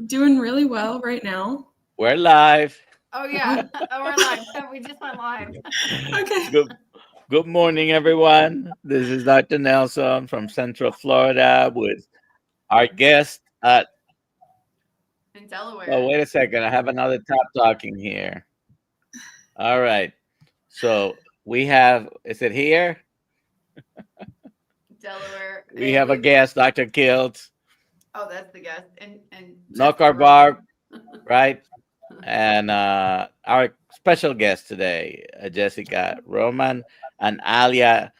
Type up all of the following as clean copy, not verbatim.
Doing really well right now. We're live. Oh yeah, we're live. We just went live. Okay. Good good morning, everyone. This is Dr. Nelson from Central Florida with our guest at In oh, Delaware. wait a second. I have another top talking here. All right. So we have, is it here? Delaware. We have a guest, Dr. Kilt, Oh, that's the guest. And Nokar Jessica Barb, Roman. right? And our special guest today, Jessica Roman and Alia.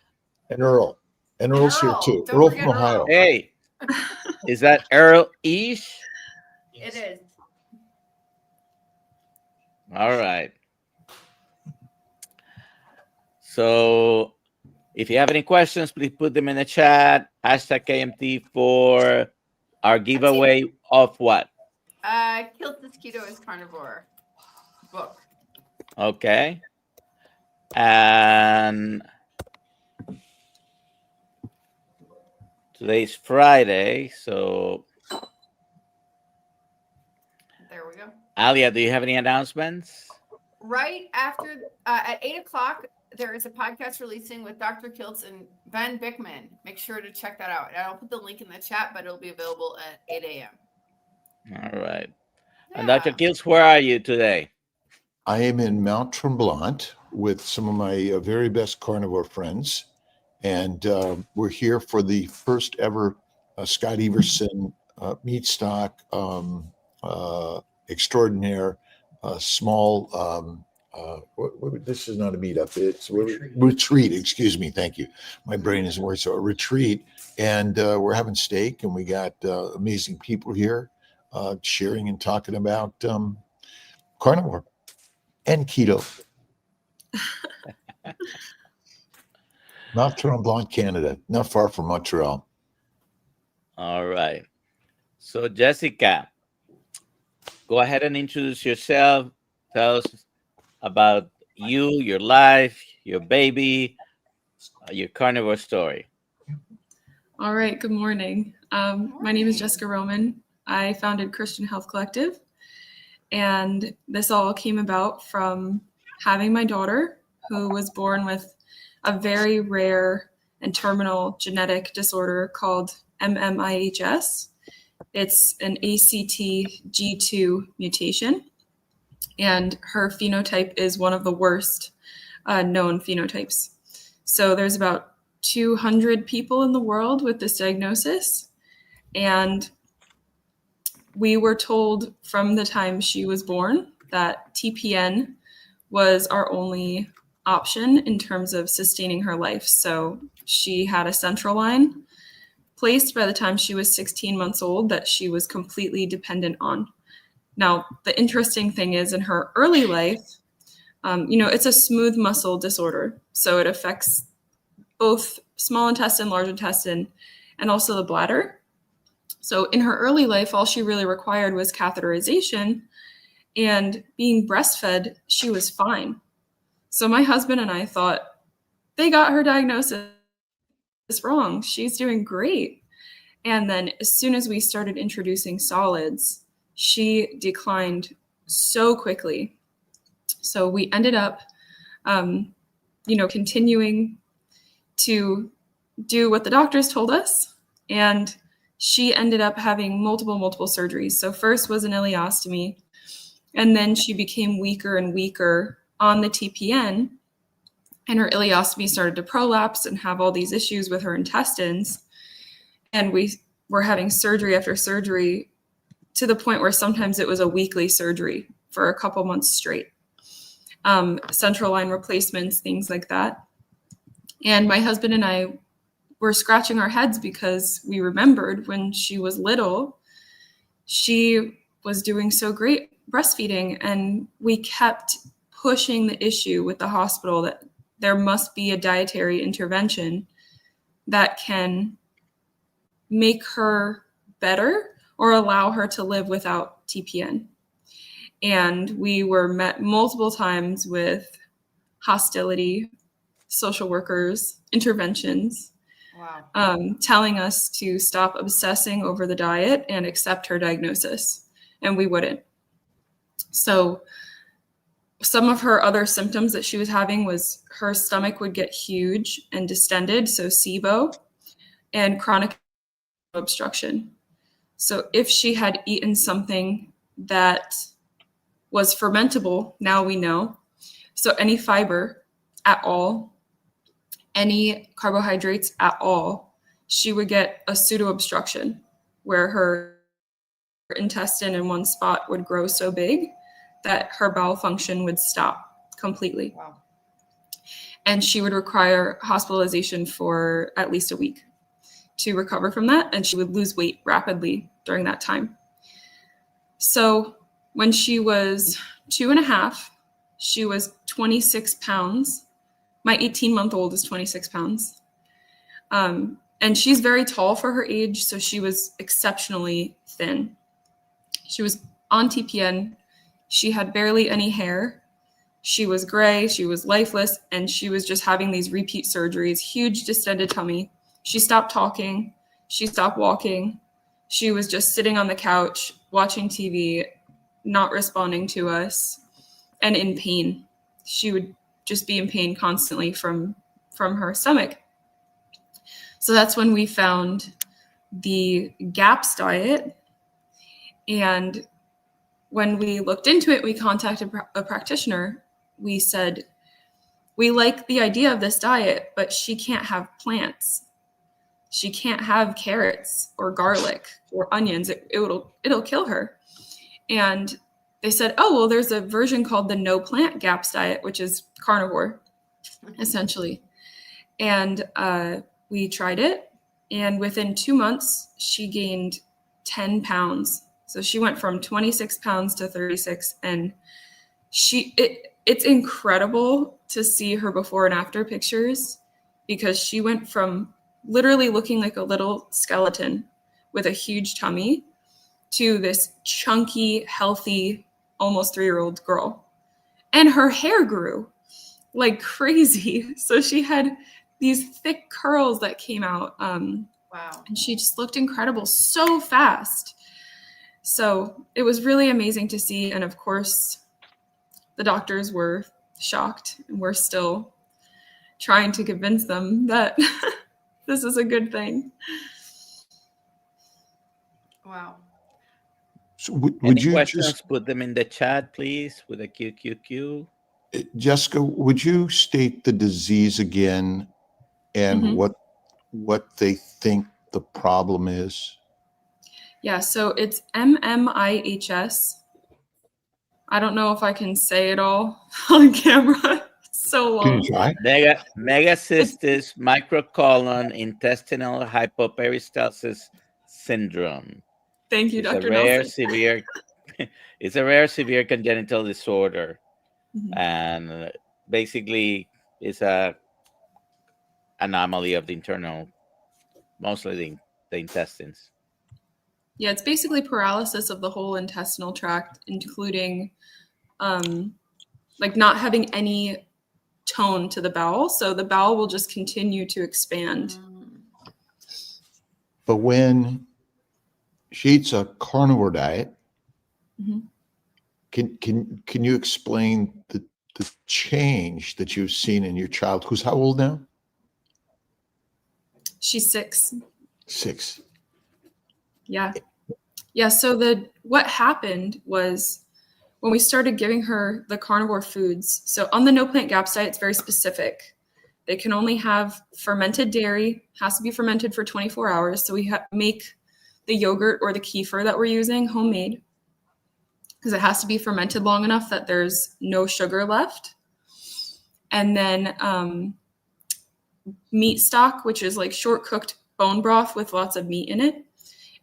And Earl. And And Earl's here Earl. too. Don't Earl from forget Ohio. Earl. Hey, is that Earl Ish? It is. All right. So if you have any questions, please put them in the chat. Hashtag KMT for our giveaway of what? Kilt Mosquito is Carnivore book. Okay. And today's Friday. So, There we go. Alia, do you have any announcements? Right after at 8:00, there is a podcast releasing with Dr. Kiltz and Ben Bickman. Make sure to check that out. And I'll put the link in the chat, but it'll be available at 8 a.m. All right. Yeah. And Dr. Kills, where are you today? I am in Mount Tremblant with some of my very best carnivore friends. And we're here for the first ever Scott Everson meat stock extraordinaire small this is not a meetup, it's retreat, excuse me, thank you, my brain isn't working. So a retreat, and we're having steak, and we got amazing people here sharing and talking about carnivore and keto. Mount Tremblant, Canada, not far from Montreal. All right. So, Jessica, go ahead and introduce yourself. Tell us about you, your life, your baby, your carnivore story. All right. Good morning. My name is Jessica Roman. I founded Christian Health Collective, and this all came about from having my daughter, who was born with a very rare and terminal genetic disorder called MMIHS. It's an ACTG2 mutation, and her phenotype is one of the worst known phenotypes. So there's about 200 people in the world with this diagnosis, and we were told from the time she was born that TPN was our only option in terms of sustaining her life. So she had a central line placed by the time she was 16 months old that she was completely dependent on. Now, the interesting thing is in her early life, it's a smooth muscle disorder. So it affects both small intestine, large intestine, and also the bladder. So in her early life, all she really required was catheterization, and being breastfed, she was fine. So my husband and I thought, they got her diagnosis wrong. She's doing great. And then as soon as we started introducing solids, she declined so quickly. So we ended up, continuing to do what the doctors told us. And she ended up having multiple surgeries. So first was an ileostomy, and then she became weaker and weaker on the TPN, and her ileostomy started to prolapse and have all these issues with her intestines. And we were having surgery after surgery to the point where sometimes it was a weekly surgery for a couple months straight. Central line replacements, things like that. And my husband and I were scratching our heads because we remembered when she was little, she was doing so great breastfeeding, and we kept pushing the issue with the hospital that there must be a dietary intervention that can make her better or allow her to live without TPN. And we were met multiple times with hostility, social workers, interventions, Wow. telling us to stop obsessing over the diet and accept her diagnosis. and we wouldn't. So some of her other symptoms that she was having was her stomach would get huge and distended, so SIBO, and chronic obstruction. So if she had eaten something that was fermentable, now we know, so any fiber at all, any carbohydrates at all, she would get a pseudo-obstruction where her intestine in one spot would grow so big that her bowel function would stop completely. Wow. And she would require hospitalization for at least a week to recover from that, and she would lose weight rapidly during that time. So when she was 2.5, she was 26 pounds. My 18-month-old is 26 pounds. And she's very tall for her age, so she was exceptionally thin. She was on TPN. She had barely any hair. She was gray, she was lifeless, and she was just having these repeat surgeries, huge distended tummy. She stopped talking. She stopped walking. She was just sitting on the couch, watching TV, not responding to us, and in pain. She would just be in pain constantly from her stomach. So that's when we found the GAPS diet. And when we looked into it, we contacted a practitioner. We said, we like the idea of this diet, but she can't have plants. She can't have carrots or garlic or onions. It'll kill her. And they said, oh, well, there's a version called the no plant GAPS diet, which is carnivore, essentially. And we tried it. And within 2 months, she gained 10 pounds. So she went from 26 pounds to 36. And it's incredible to see her before and after pictures, because she went from literally looking like a little skeleton with a huge tummy to this chunky, healthy, almost 3-year-old girl. And her hair grew like crazy. So she had these thick curls that came out. Wow. And she just looked incredible so fast. So it was really amazing to see. And of course, the doctors were shocked, and we're still trying to convince them that this is a good thing. Wow. So would Any you questions? just, Put them in the chat, please, with a QQQ. Jessica, would you state the disease again and Mhm. what they think the problem is? Yeah, so it's MMIHS. I don't know if I can say it all on camera. It's so Can long. you try? Megacystis microcolon intestinal hypoperistalsis syndrome. Thank you, It's a Dr. rare, Nelson. severe. It's a rare, severe congenital disorder, Mhm. and basically, it's a anomaly of the internal, mostly the intestines. Yeah, it's basically paralysis of the whole intestinal tract, including like not having any tone to the bowel. So the bowel will just continue to expand. But when she eats a carnivore diet, Mhm. can you explain the change that you've seen in your child, who's how old now? She's 6. 6. Yeah. Yeah, so what happened was when we started giving her the carnivore foods, so on the no plant GAPS diet, it's very specific. They can only have fermented dairy, has to be fermented for 24 hours. So we make the yogurt or the kefir that we're using homemade, because it has to be fermented long enough that there's no sugar left. And then meat stock, which is like short cooked bone broth with lots of meat in it.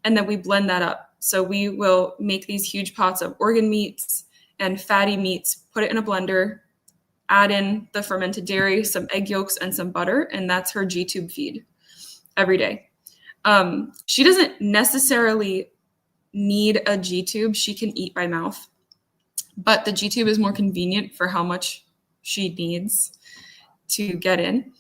And then we blend that up. So we will make these huge pots of organ meats and fatty meats, put it in a blender, add in the fermented dairy, some egg yolks, and some butter, and that's her G-tube feed every day. She doesn't necessarily need a G-tube. She can eat by mouth, but the G-tube is more convenient for how much she needs to get in.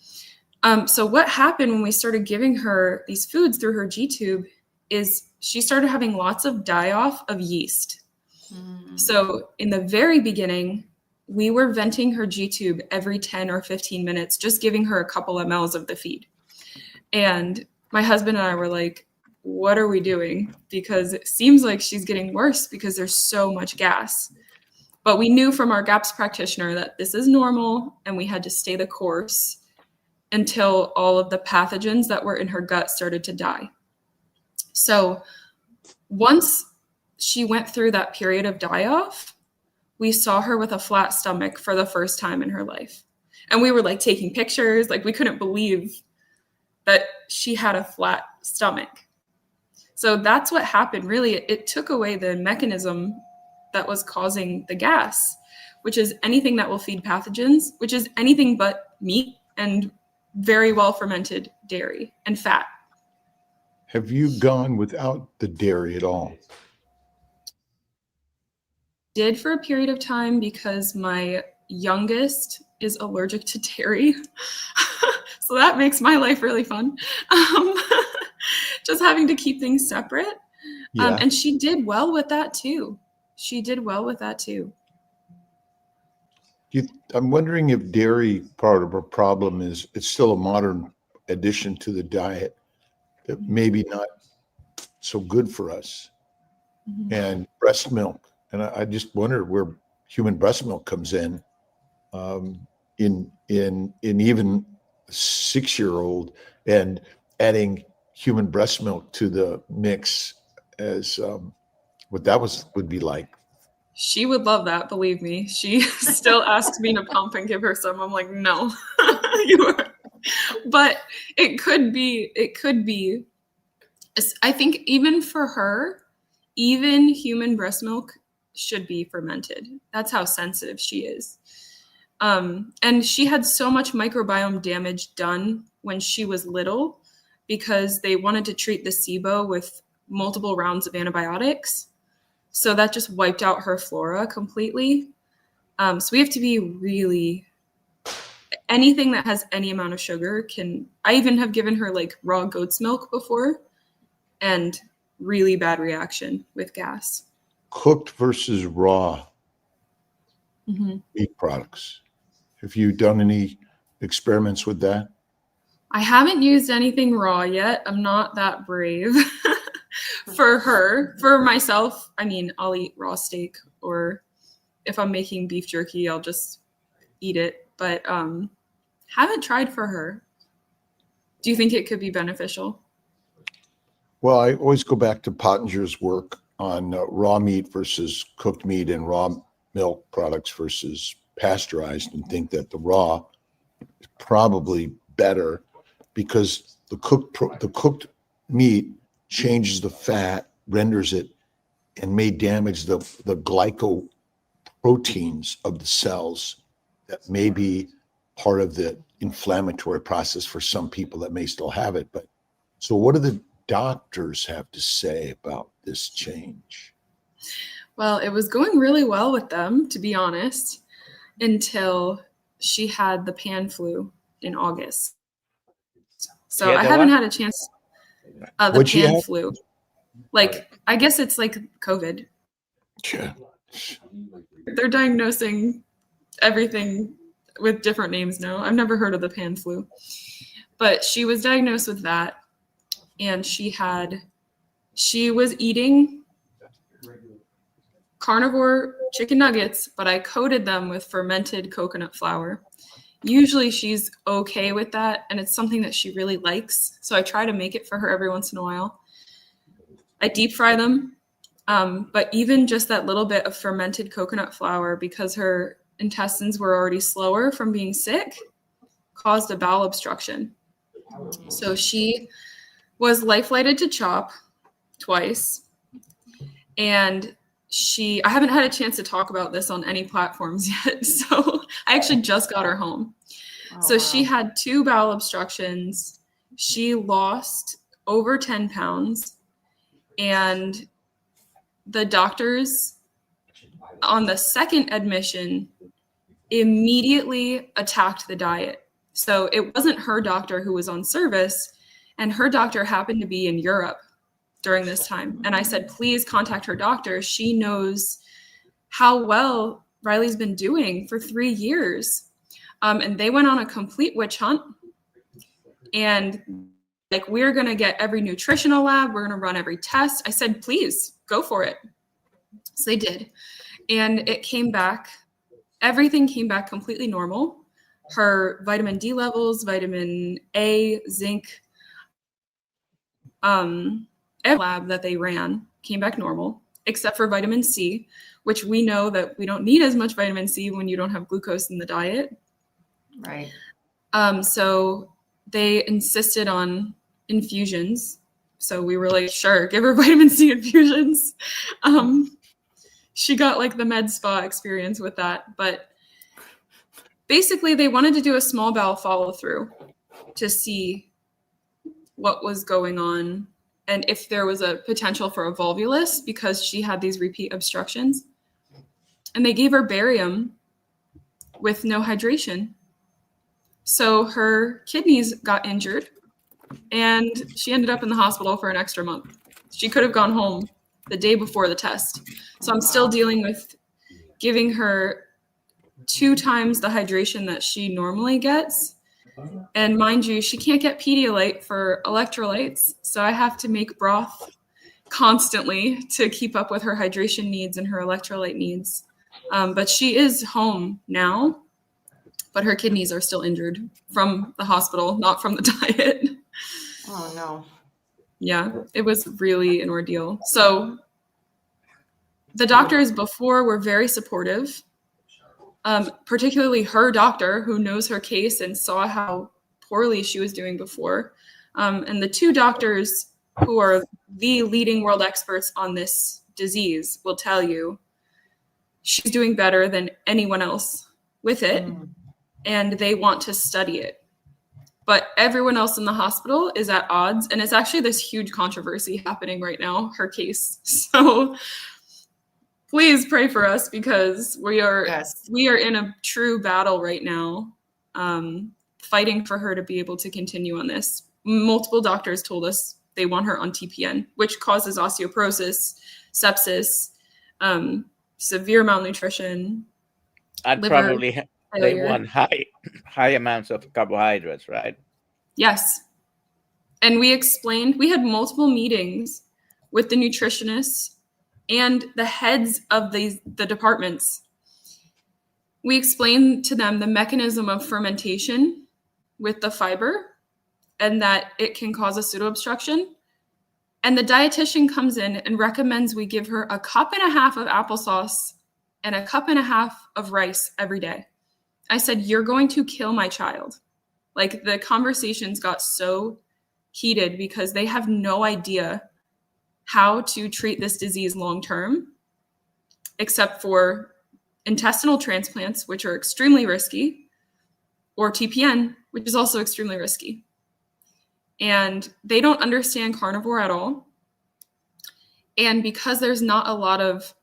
So what happened when we started giving her these foods through her G-tube is she started having lots of die-off of yeast. So in the very beginning, we were venting her G-tube every 10 or 15 minutes, just giving her a couple mLs of the feed. And my husband and I were like, what are we doing? Because it seems like she's getting worse because there's so much gas. But we knew from our GAPS practitioner that this is normal and we had to stay the course until all of the pathogens that were in her gut started to die. So once she went through that period of die-off, we saw her with a flat stomach for the first time in her life. And we were like taking pictures, like we couldn't believe that she had a flat stomach. So that's what happened. Really, it took away the mechanism that was causing the gas, which is anything that will feed pathogens, which is anything but meat and very well fermented dairy and fat. Have you gone without the dairy at all? Did for a period of time because my youngest is allergic to dairy. So that makes my life really fun. Just having to keep things separate. Yeah. And she did well with that too. I'm wondering if dairy part of our problem is it's still a modern addition to the diet that maybe not so good for us. Mm-hmm. And breast milk. And I just wonder where human breast milk comes in even 6-year-old, and adding human breast milk to the mix as what that would be like. She would love that, believe me. She still asks me to pump and give her some. I'm like, no. But it could be. I think even for her, even human breast milk should be fermented. That's how sensitive she is. And she had so much microbiome damage done when she was little because they wanted to treat the SIBO with multiple rounds of antibiotics. So that just wiped out her flora completely. So we have to be really, anything that has any amount of sugar I even have given her like raw goat's milk before and really bad reaction with gas. Cooked versus raw meat products. Have you done any experiments with that? I haven't used anything raw yet. I'm not that brave. For her. For myself, I mean, I'll eat raw steak, or if I'm making beef jerky, I'll just eat it. But haven't tried for her. Do you think it could be beneficial? Well, I always go back to Pottinger's work on raw meat versus cooked meat and raw milk products versus pasteurized, and think that the raw is probably better because the cooked meat changes the fat, renders it, and may damage the glycoproteins of the cells that may be part of the inflammatory process for some people that may still have it. But so what do the doctors have to say about this change? Well, it was going really well with them, to be honest, until she had the pan flu in August. So I haven't had a chance. The pan flu. Like, I guess it's like COVID. Yeah. They're diagnosing everything with different names now. I've never heard of the pan flu. But she was diagnosed with that. And she was eating carnivore chicken nuggets, but I coated them with fermented coconut flour. Usually she's okay with that, and it's something that she really likes. So I try to make it for her every once in a while. I deep fry them, but even just that little bit of fermented coconut flour, because her intestines were already slower from being sick, caused a bowel obstruction. So she was life flighted to CHOP twice, and I haven't had a chance to talk about this on any platforms yet. So I actually just got her home. So wow. She had 2 bowel obstructions. She lost over 10 pounds. And the doctors on the second admission immediately attacked the diet. So it wasn't her doctor who was on service, and her doctor happened to be in Europe during this time. And I said, please contact her doctor. She knows how well Riley's been doing for 3 years. And they went on a complete witch hunt. And like, we're going to get every nutritional lab. We're going to run every test. I said, please go for it. So they did. And it came back. Everything came back completely normal. Her vitamin D levels, vitamin A, zinc, every lab that they ran came back normal, except for vitamin C, which we know that we don't need as much vitamin C when you don't have glucose in the diet. Right. So they insisted on infusions. So we were like, sure, give her vitamin C infusions. She got like the med spa experience with that. But basically, they wanted to do a small bowel follow through to see what was going on and if there was a potential for a volvulus because she had these repeat obstructions. And they gave her barium with no hydration. So her kidneys got injured and she ended up in the hospital for an extra month. She could have gone home the day before the test. So I'm still dealing with giving her 2 times the hydration that she normally gets. And mind you, she can't get Pedialyte for electrolytes. So I have to make broth constantly to keep up with her hydration needs and her electrolyte needs. But she is home now, but her kidneys are still injured from the hospital, not from the diet. Oh, no. Yeah, it was really an ordeal. So the doctors before were very supportive, particularly her doctor who knows her case and saw how poorly she was doing before. And the 2 doctors who are the leading world experts on this disease will tell you she's doing better than anyone else with it, and they want to study it. But everyone else in the hospital is at odds, and it's actually this huge controversy happening right now, her case. So please pray for us because we are in a true battle right now, fighting for her to be able to continue on this. Multiple doctors told us they want her on TPN, which causes osteoporosis, sepsis, severe malnutrition. I'd liver probably they failure. want high amounts of carbohydrates, right? Yes. And we had multiple meetings with the nutritionists and the heads of the departments. We explained to them the mechanism of fermentation with the fiber and that it can cause a pseudoobstruction. And the dietitian comes in and recommends we give her 1.5 cups of applesauce and 1.5 cups of rice every day. I said, you're going to kill my child. Like, the conversations got so heated because they have no idea how to treat this disease long-term, except for intestinal transplants, which are extremely risky, or TPN, which is also extremely risky. And they don't understand carnivore at all. And because there's not a lot of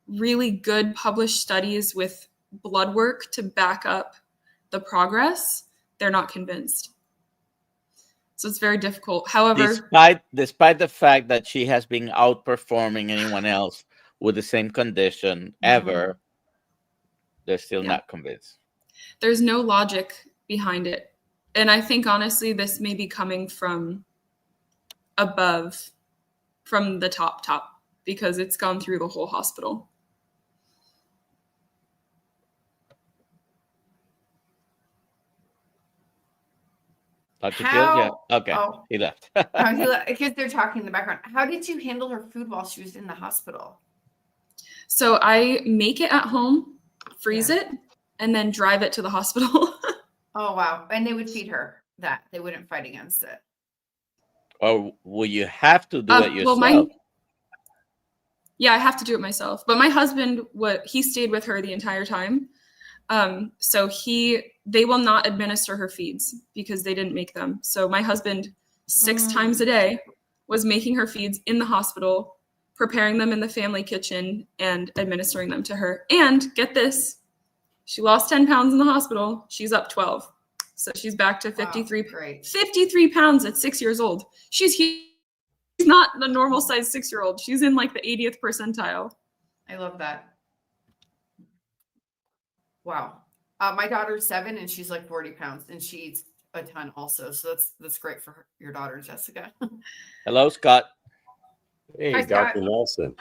really good published studies with blood work to back up the progress, they're not convinced. So it's very difficult. However, despite the fact that she has been outperforming anyone else with the same condition ever, they're still not convinced. There's no logic behind it. And I think, honestly, this may be coming from above, from the top, because it's gone through the whole hospital. Dr. Gill? Yeah. Okay. He left. Because they're talking in the background. How did you handle her food while she was in the hospital? So I make it at home, freeze it, and then drive it to the hospital. Oh, wow. And they would feed her that. They wouldn't fight against it. Or will you have to do it yourself? Well, I have to do it myself. But my husband, he stayed with her the entire time. So they will not administer her feeds because they didn't make them. So my husband 6 times a day was making her feeds in the hospital, preparing them in the family kitchen and administering them to her. And get this, she lost 10 pounds in the hospital. She's up 12. So she's back to 53, 53 pounds at 6 years old. She's not the normal size 6-year-old. She's in like the 80th percentile. I love that. Wow. My daughter's 7 and she's like 40 pounds and she eats a ton also. So that's great for your daughter, Jessica. Hello, Scott. Hey, Hi, Scott. Dr. Nelson.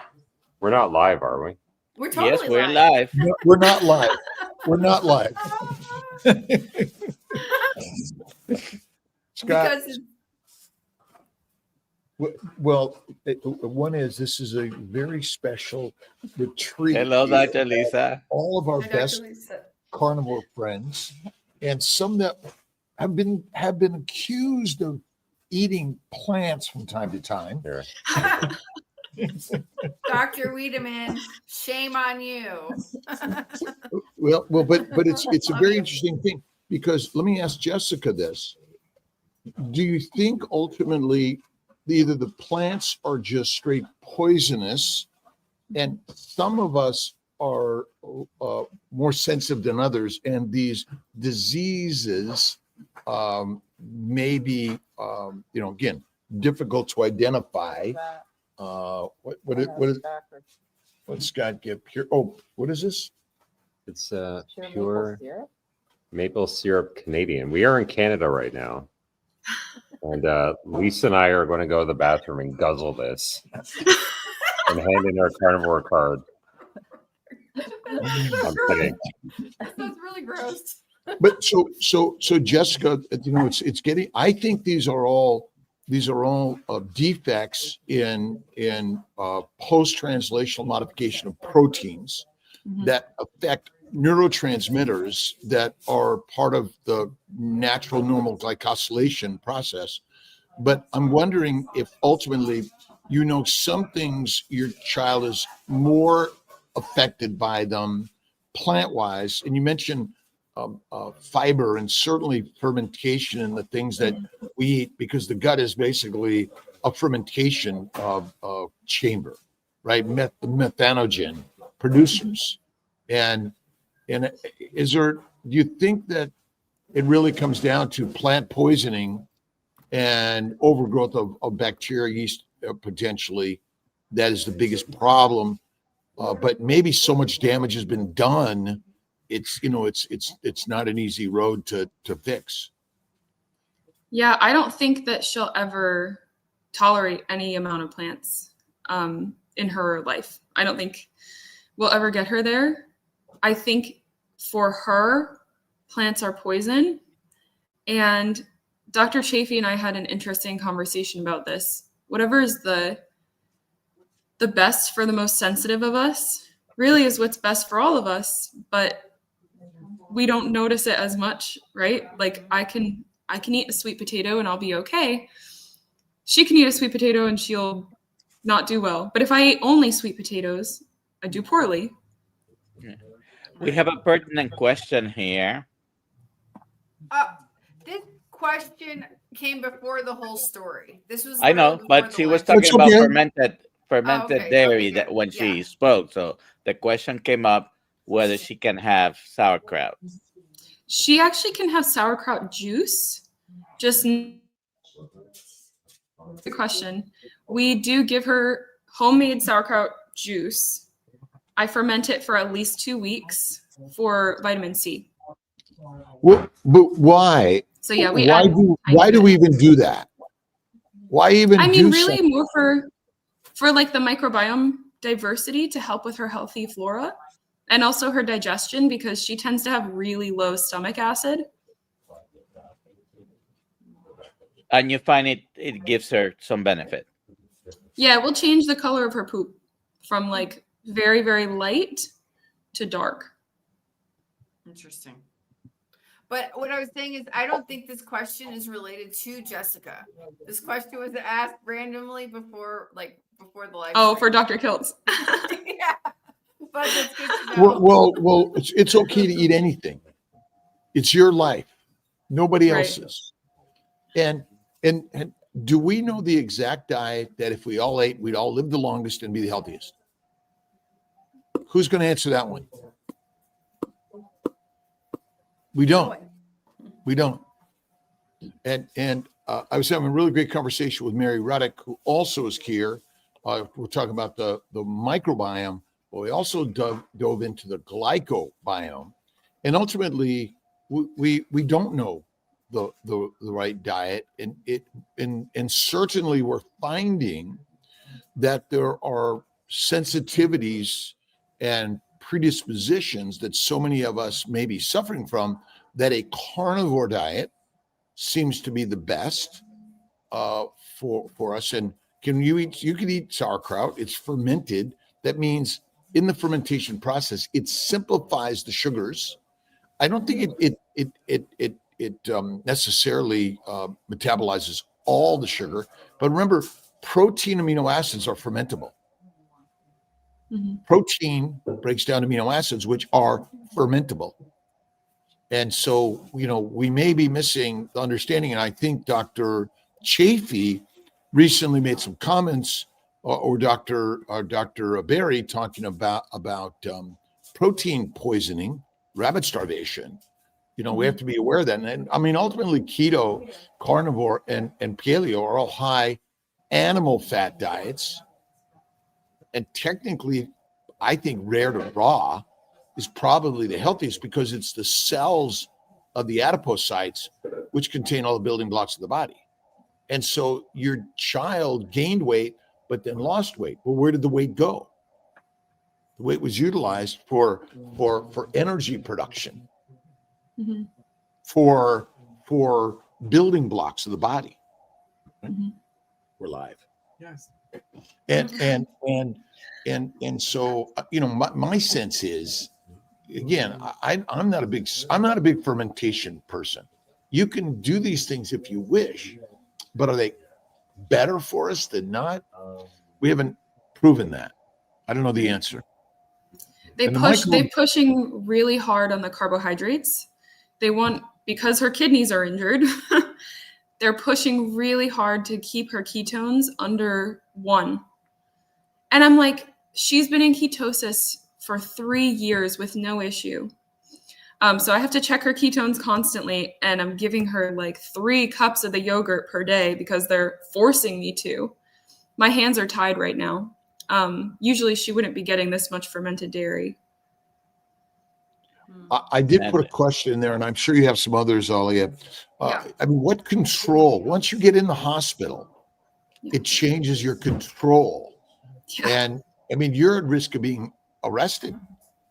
We're not live, are we? We're totally Yes, we're live. live. No, we're not live. We're not live. Scott, Because well, one is this is a very special retreat. Hello, here. Dr. Lisa. All of our Hi, best Dr. Lisa. carnivore friends, and some that have been accused of eating plants from time to time. Here. Dr. Wiedemann, shame on you. Well, but it's a very interesting thing, because let me ask Jessica this: do you think ultimately either the plants are just straight poisonous, and some of us are more sensitive than others, and these diseases may be again, difficult to identify? What's Scott give here? Oh, what is this? It's pure maple syrup Canadian. We are in Canada right now. And Lisa and I are going to go to the bathroom and guzzle this and hand in our carnivore card. I'm kidding. That sounds really gross. But so Jessica, it's getting. I think these are all defects in post-translational modification of proteins that affect neurotransmitters that are part of the natural normal glycosylation process. But I'm wondering if ultimately, some things your child is more affected by them plant-wise, and you mentioned fiber and certainly fermentation and the things that we eat, because the gut is basically a fermentation chamber, right? Methanogen producers. And do you think that it really comes down to plant poisoning and overgrowth of bacteria, yeast, potentially, that is the biggest problem? But maybe so much damage has been done, it's not an easy road to fix. Yeah, I don't think that she'll ever tolerate any amount of plants in her life. I don't think we'll ever get her there. I think for her, plants are poison. And Dr. Chafee and I had an interesting conversation about this. Whatever is the best for the most sensitive of us really is what's best for all of us, but we don't notice it as much, right? Like I can eat a sweet potato and I'll be okay. She can eat a sweet potato and she'll not do well. But if I ate only sweet potatoes, I do poorly. We have a pertinent question here. This question came before the whole story. This was I know, literally but before she the was live talking stream. about okay. fermented Okay, dairy okay, that good. when she Yeah. spoke. So the question came up whether she can have sauerkraut. She actually can have sauerkraut juice. Just the question. We do give her homemade sauerkraut juice. I ferment it for at least 2 weeks for vitamin C. Well, but why? So yeah, we why do we even do that? Why even? I mean, really more for like the microbiome diversity to help with her healthy flora and also her digestion, because she tends to have really low stomach acid. And you find it gives her some benefit. Yeah, it will change the color of her poop from like very, very light to dark. Interesting. But what I was saying is, I don't think this question is related to Jessica. This question was asked randomly before the live. Oh, stream. for Dr. Kiltz. Yeah, but that's good to know. Well, it's okay to eat anything. It's your life, nobody Right. else's. And do we know the exact diet that if we all ate, we'd all live the longest and be the healthiest? Who's going to answer that one? We don't. We don't. And I was having a really great conversation with Mary Ruddick, who also is here. We're talking about the microbiome, but we also dove into the glycobiome. And ultimately, we don't know the right diet, and certainly we're finding that there are sensitivities and predispositions that so many of us may be suffering from, that a carnivore diet seems to be the best for us. And you can eat sauerkraut. It's fermented. That means in the fermentation process, it simplifies the sugars. I don't think it necessarily metabolizes all the sugar, but remember, protein amino acids are fermentable. Mm-hmm. Protein breaks down amino acids, which are fermentable. And so, we may be missing the understanding. And I think Dr. Chafee recently made some comments, or Dr. Berry, talking about protein poisoning, rabbit starvation. We have to be aware of that. And I mean, ultimately, keto, carnivore, and paleo are all high animal fat diets. And technically, I think rare to raw is probably the healthiest, because it's the cells of the adipocytes which contain all the building blocks of the body. And so your child gained weight, but then lost weight. Well, where did the weight go? The weight was utilized for energy production, Mm-hmm. for building blocks of the body. Mm-hmm. We're live. Yes. And so my sense is, again, I'm not a big fermentation person. You can do these things if you wish, but are they better for us than not? We haven't proven that. I don't know the answer. They're pushing really hard on the carbohydrates. Because her kidneys are injured, they're pushing really hard to keep her ketones under 1. And I'm like, she's been in ketosis for 3 years with no issue. So I have to check her ketones constantly, and I'm giving her like 3 cups of the yogurt per day because they're forcing me to. My hands are tied right now. Usually she wouldn't be getting this much fermented dairy. I did put a question in there, and I'm sure you have some others, Alia. Yeah. I mean, what control? Once you get in the hospital, it changes your control. Yeah. And I mean, you're at risk of being arrested.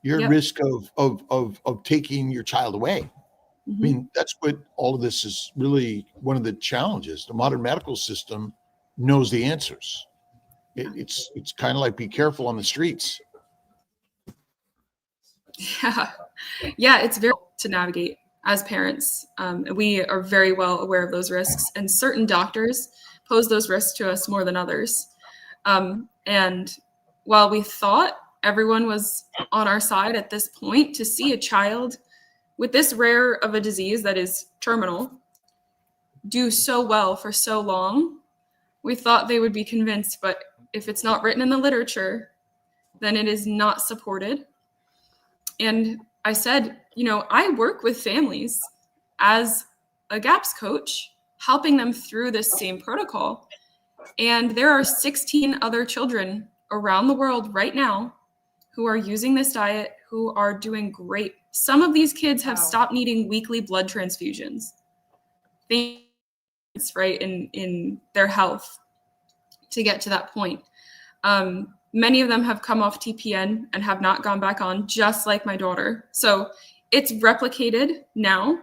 You're at risk of taking your child away. Mm-hmm. I mean, that's what all of this is really one of the challenges. The modern medical system knows the answers. It's kind of like, be careful on the streets. Yeah, it's very hard to navigate as parents. We are very well aware of those risks, and certain doctors pose those risks to us more than others. And while we thought everyone was on our side at this point, to see a child with this rare of a disease that is terminal do so well for so long, we thought they would be convinced. But if it's not written in the literature, then it is not supported. And I said, I work with families as a GAPS coach, helping them through this same protocol. And there are 16 other children around the world right now who are using this diet, who are doing great. Some of these kids have stopped needing weekly blood transfusions. Right, in their health to get to that point. Many of them have come off TPN and have not gone back on, just like my daughter. So it's replicated now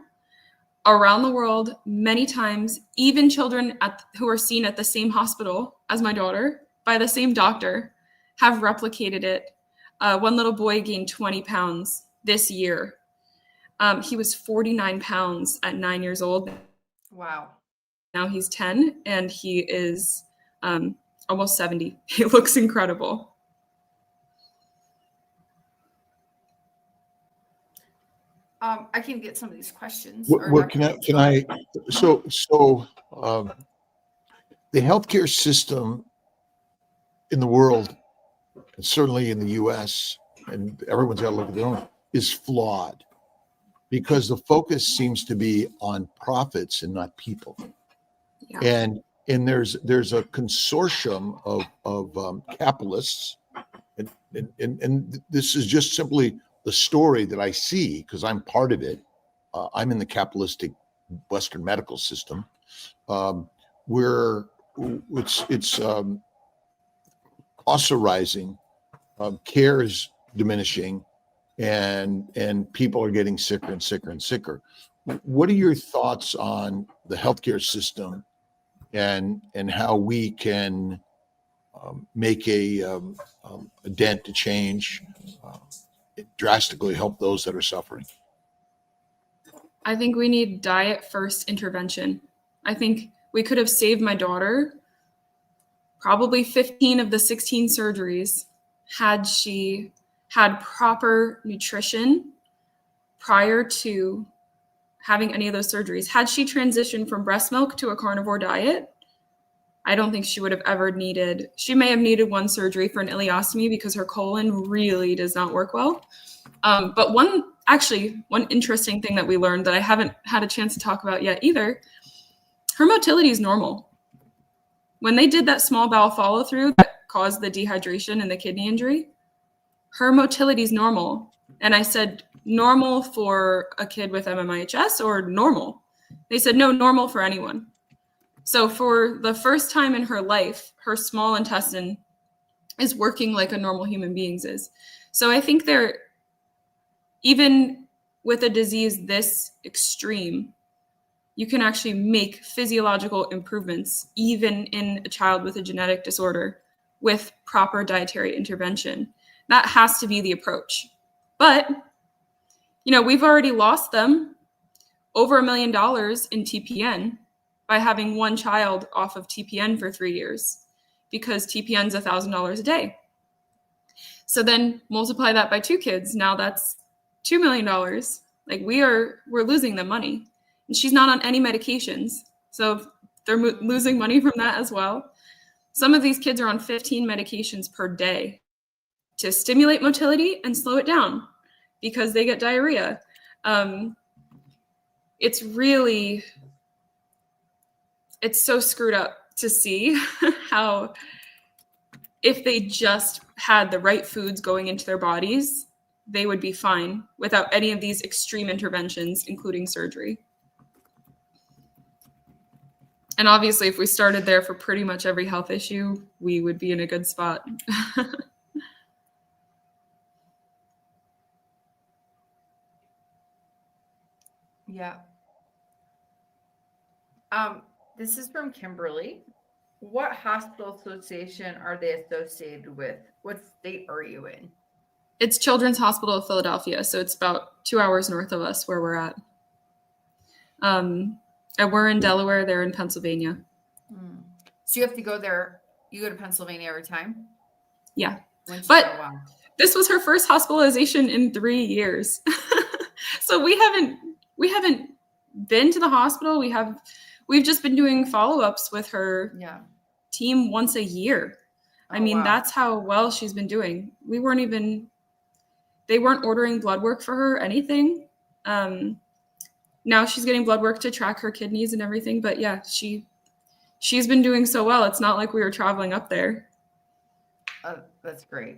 around the world many times. Even children who are seen at the same hospital as my daughter by the same doctor have replicated it. One little boy gained 20 pounds this year. He was 49 pounds at 9 years old. Wow. Now he's 10 and he is almost 70. He looks incredible. I can get some of these questions. What can I? So the healthcare system in the world, and certainly in the U.S., and everyone's got to look at their own, is flawed, because the focus seems to be on profits and not people. Yeah. And there's a consortium of capitalists, and this is just simply the story that I see, because I'm part of it, I'm in the capitalistic Western medical system, where it's costs are rising, care is diminishing, and people are getting sicker and sicker and sicker. What are your thoughts on the healthcare system and how we can make a dent, to change, drastically help those that are suffering? I think we need diet first intervention. I think we could have saved my daughter probably 15 of the 16 surgeries had she had proper nutrition prior to having any of those surgeries. Had she transitioned from breast milk to a carnivore diet, I don't think she would have ever needed, she may have needed one surgery for an ileostomy because her colon really does not work well. But one interesting thing that we learned that I haven't had a chance to talk about yet either, her motility is normal. When they did that small bowel follow through that caused the dehydration and the kidney injury, her motility is normal. And I said, normal for a kid with MMIHS or normal? They said, no, normal for anyone. So for the first time in her life, her small intestine is working like a normal human being's is. So I think even with a disease this extreme, you can actually make physiological improvements, even in a child with a genetic disorder, with proper dietary intervention. That has to be the approach. But, we've already lost them over $1 million in TPN by having one child off of TPN for 3 years, because TPN is $1,000 a day. So then multiply that by 2 kids. Now that's $2 million. Like we're losing them money. And she's not on any medications. So they're losing money from that as well. Some of these kids are on 15 medications per day to stimulate motility and slow it down because they get diarrhea. It's so screwed up to see how, if they just had the right foods going into their bodies, they would be fine without any of these extreme interventions, including surgery. And obviously, if we started there for pretty much every health issue, we would be in a good spot. Yeah. This is from Kimberly. What hospital association are they associated with? What state are you in? It's Children's Hospital of Philadelphia, so it's about 2 hours north of us where we're at. And we're in Delaware, they're in Pennsylvania. So you have to go there. You go to Pennsylvania every time? Yeah. But this was her first hospitalization in 3 years. So we haven't been to the hospital. We've just been doing follow-ups with her team once a year. That's how well she's been doing. They weren't ordering blood work for her, anything. Now she's getting blood work to track her kidneys and everything. But yeah, she's been doing so well. It's not like we were traveling up there. That's great.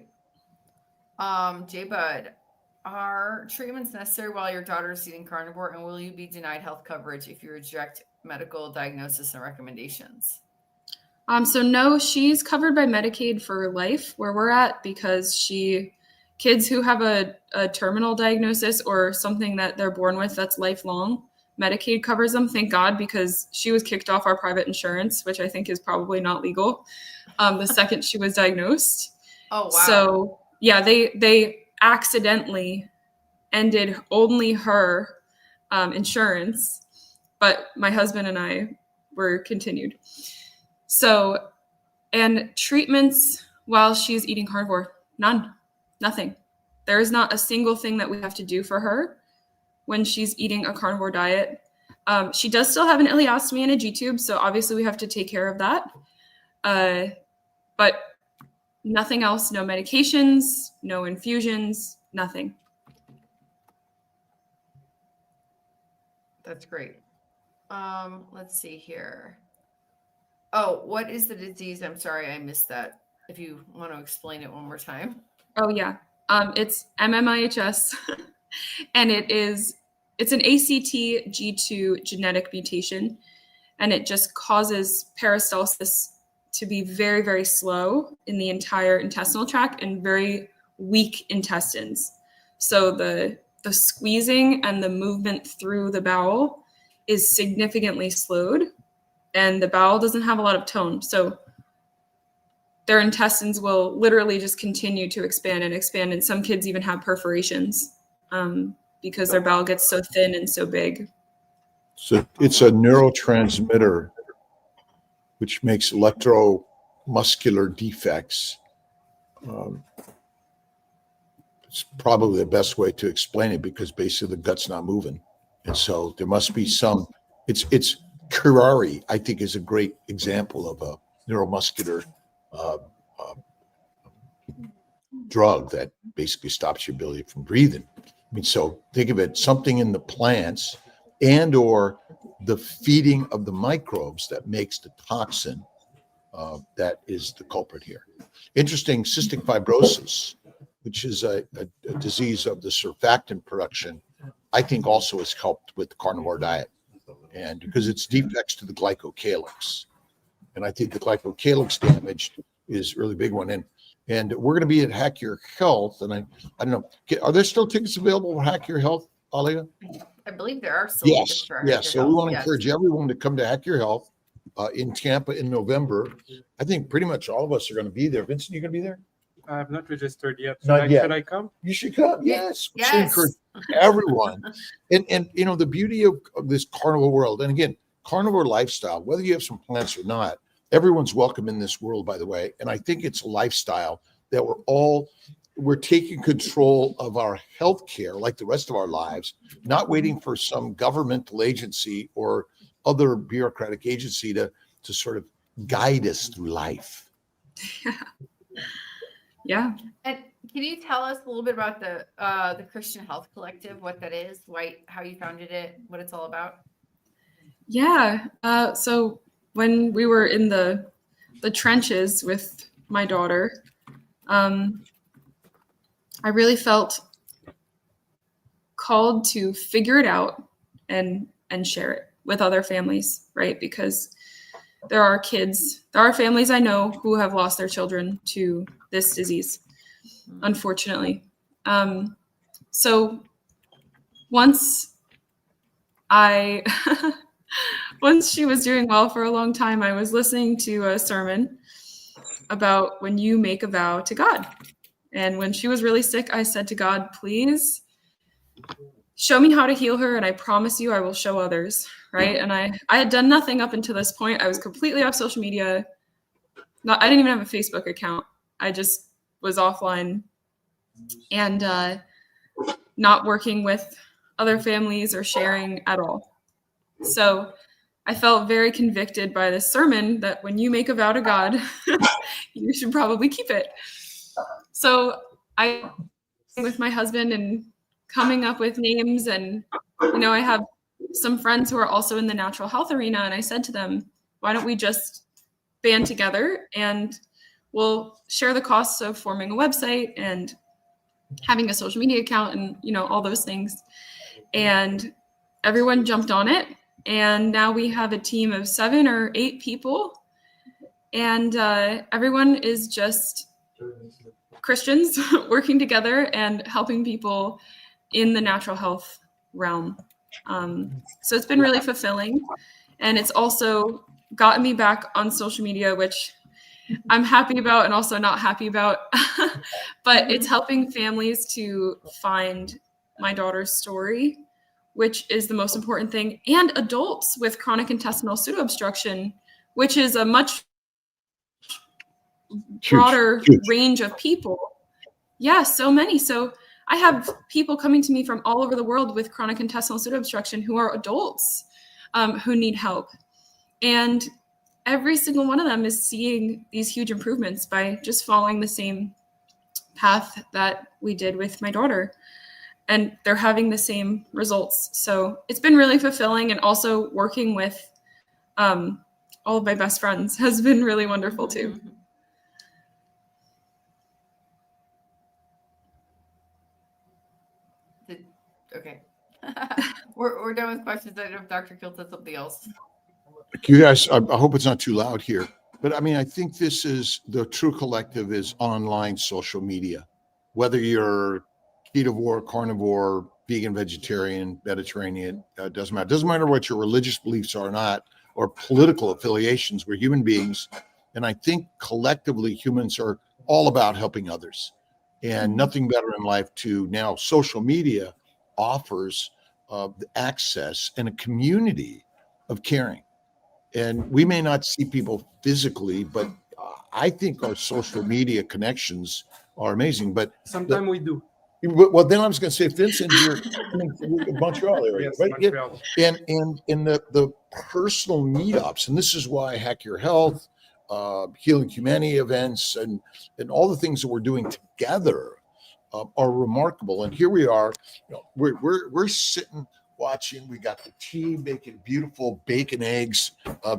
J Bud, are treatments necessary while your daughter is eating carnivore, and will you be denied health coverage if you reject medical diagnosis and recommendations? So no, she's covered by Medicaid for life where we're at, because kids who have a terminal diagnosis or something that they're born with that's lifelong, Medicaid covers them, thank God, because she was kicked off our private insurance, which I think is probably not legal, the second she was diagnosed. Oh, wow. So yeah, they accidentally ended only her insurance, but my husband and I were continued. So, and treatments while she's eating carnivore, nothing. There is not a single thing that we have to do for her when she's eating a carnivore diet. She does still have an ileostomy and a G-tube, so obviously we have to take care of that. But nothing else, no medications, no infusions, nothing. That's great. Let's see here. Oh, what is the disease? I'm sorry, I missed that. If you want to explain it one more time. Oh yeah. It's MMIHS, and it's an ACTG2 genetic mutation, and it just causes peristalsis to be very, very slow in the entire intestinal tract and very weak intestines. So the squeezing and the movement through the bowel is significantly slowed, and the bowel doesn't have a lot of tone. So their intestines will literally just continue to expand and expand. And some kids even have perforations because their bowel gets so thin and so big. So it's a neurotransmitter which makes electromuscular defects. It's probably the best way to explain it because basically the gut's not moving. And so there must be some, it's curare, I think, is a great example of a neuromuscular drug that basically stops your ability from breathing. I mean, so think of it, something in the plants and or the feeding of the microbes that makes the toxin that is the culprit here. Interesting, cystic fibrosis, which is a disease of the surfactant production, I think also has helped with the carnivore diet. And because it's defects to the glycocalyx. And I think the glycocalyx damage is a really big one. And we're going to be at Hack Your Health. And I don't know, are there still tickets available for Hack Your Health, Alia? I believe there are still Yes, tickets for yes. So we want to encourage everyone to come to Hack Your Health in Tampa in November. I think pretty much all of us are going to be there. Vincent, you going to be there? I have not registered yet. Not yet. Should I come? You should come. Yes. We should Yes. encourage everyone. And you know, the beauty of this carnivore world, and again, carnivore lifestyle, whether you have some plants or not, everyone's welcome in this world, by the way. And I think it's a lifestyle that we're taking control of our health care like the rest of our lives, not waiting for some governmental agency or other bureaucratic agency to sort of guide us through life. Yeah. And can you tell us a little bit about the Christian Health Collective, what that is, how you founded it, what it's all about? Yeah. So when we were in the trenches with my daughter, I really felt called to figure it out and share it with other families, right? Because there are families I know who have lost their children to this disease, unfortunately. So once she was doing well for a long time, I was listening to a sermon about when you make a vow to God. And when she was really sick, I said to God, please show me how to heal her. And I promise you, I will show others. Right. And I had done nothing up until this point. I was completely off social media. I didn't even have a Facebook account. I just was offline and not working with other families or sharing at all. So I felt very convicted by this sermon that when you make a vow to God, you should probably keep it. So I, with my husband and coming up with names, and, you know, I have some friends who are also in the natural health arena. And I said to them, why don't we just band together and we'll share the costs of forming a website and having a social media account and, you know, all those things. And everyone jumped on it. And now we have a team of 7 or 8 people. And everyone is just Christians working together and helping people in the natural health realm. So it's been really fulfilling. And it's also gotten me back on social media, which I'm happy about and also not happy about. But it's helping families to find my daughter's story, which is the most important thing, and adults with chronic intestinal pseudoobstruction, which is a much broader range of people. Yeah, so many. So I have people coming to me from all over the world with chronic intestinal pseudoobstruction who are adults who need help. And every single one of them is seeing these huge improvements by just following the same path that we did with my daughter. And they're having the same results. So it's been really fulfilling. And also working with all of my best friends has been really wonderful too. Okay. we're done with questions. I don't know if Dr. Kill said something else. You guys, I hope it's not too loud here, but I mean, I think this is the true collective is online social media. Whether you're ketovore, carnivore, vegan, vegetarian, Mediterranean, doesn't matter. Doesn't matter what your religious beliefs are or not, or political affiliations. We're human beings, and I think collectively humans are all about helping others, and nothing better in life to now. Social media offers the access and a community of caring. And we may not see people physically, but I think our social media connections are amazing. But Sometimes we do. well, then I was going to say, Vincent, you're in Montreal area, Yes, right? Montreal. And in the personal meetups, and this is why Hack Your Health, Healing Humanity events, and all the things that we're doing together are remarkable. And here we are, you know, we're sitting watching. We got the tea, making beautiful bacon eggs.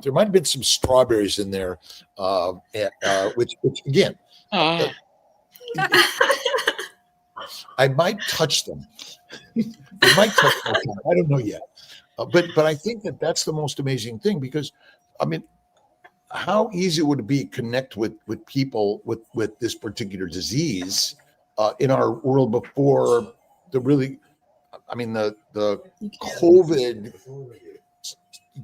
There might have been some strawberries in there, which again, I might touch them. I might touch my tongue. I don't know yet. But I think that that's the most amazing thing, because, I mean, how easy would it be to connect with people with this particular disease in our world before the really, I mean, the COVID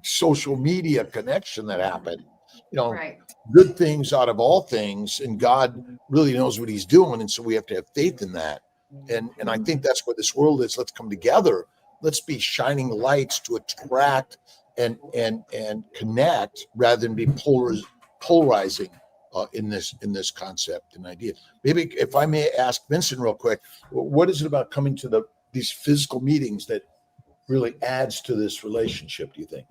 social media connection that happened, you know, Right. good things out of all things, and God really knows what he's doing. And so we have to have faith in that. And I think that's where this world is. Let's come together. Let's be shining lights to attract and connect, rather than be polarizing in this concept and idea. Maybe if I may ask Vincent real quick, what is it about coming to these physical meetings that really adds to this relationship, do you think?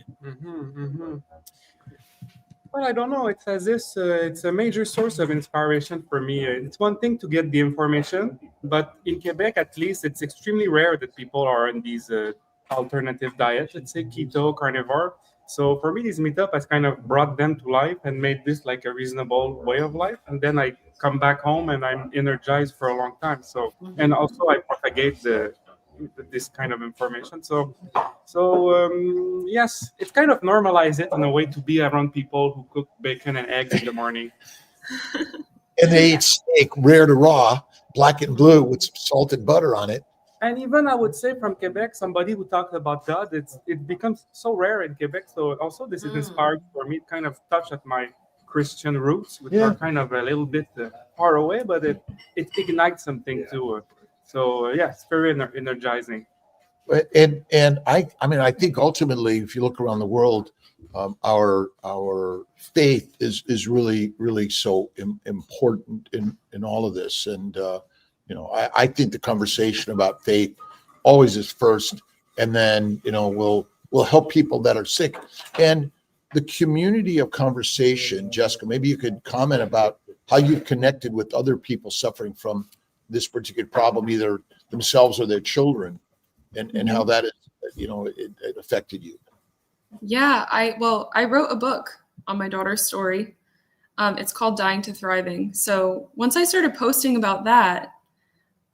Well, I don't know. It's as if it's a major source of inspiration for me. It's one thing to get the information, but in Quebec, at least, it's extremely rare that people are on these alternative diets, let's say keto, carnivore. So for me, this meetup has kind of brought them to life and made this like a reasonable way of life. And then I come back home and I'm energized for a long time. So, and also I propagate this kind of information. So yes, it's kind of normalize it in a way to be around people who cook bacon and eggs in the morning. And they eat steak, rare to raw, black and blue, with some salt and butter on it. And even I would say from Quebec, somebody who talks about God, it becomes so rare in Quebec. So also this is inspired for me, kind of touch at my Christian roots, which are kind of a little bit far away, but it ignites something too. So yeah, it's very energizing. And I mean, I think ultimately, if you look around the world, our faith is really so important in all of this. And you know, I think the conversation about faith always is first, and then, you know, we'll help people that are sick. And the community of conversation, Jessica, maybe you could comment about how you've connected with other people suffering from this particular problem, either themselves or their children, and how that is, you know, it affected you. Yeah, I wrote a book on my daughter's story. It's called Dying to Thriving. So once I started posting about that,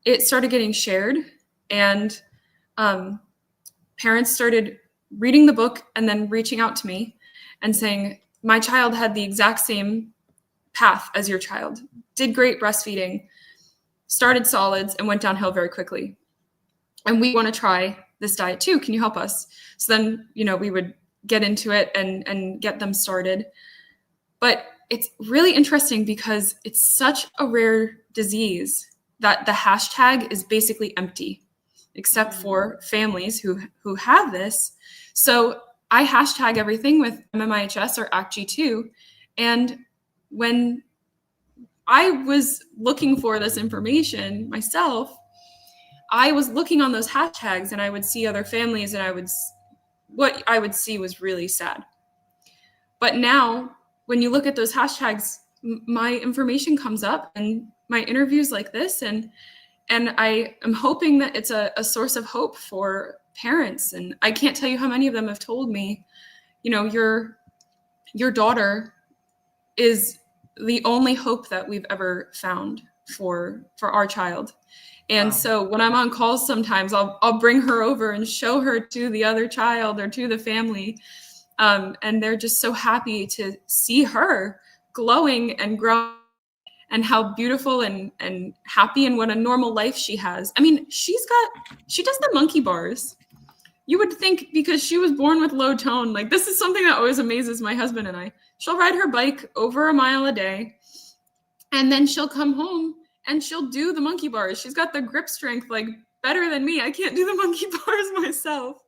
it started getting shared, and parents started reading the book and then reaching out to me and saying, my child had the exact same path as your child, did great breastfeeding, started solids, and went downhill very quickly. And we want to try this diet too. Can you help us? So then, you know, we would get into it and get them started. But it's really interesting because it's such a rare disease that the hashtag is basically empty, except for families who have this. So I hashtag everything with MMIHS or ACTG2. And when I was looking for this information myself, I was looking on those hashtags and I would see other families, and what I would see was really sad. But now when you look at those hashtags, my information comes up and my interviews like this, and I am hoping that it's a source of hope for parents. And I can't tell you how many of them have told me, you know, your daughter is the only hope that we've ever found. for our child. And so when I'm on calls, sometimes I'll bring her over and show her to the other child or to the family. And they're just so happy to see her glowing and growing, and how beautiful and happy and what a normal life she has. I mean, she does the monkey bars. You would think because she was born with low tone, like this is something that always amazes my husband and I. She'll ride her bike over a mile a day, and then she'll come home and she'll do the monkey bars. She's got the grip strength like better than me. I can't do the monkey bars myself.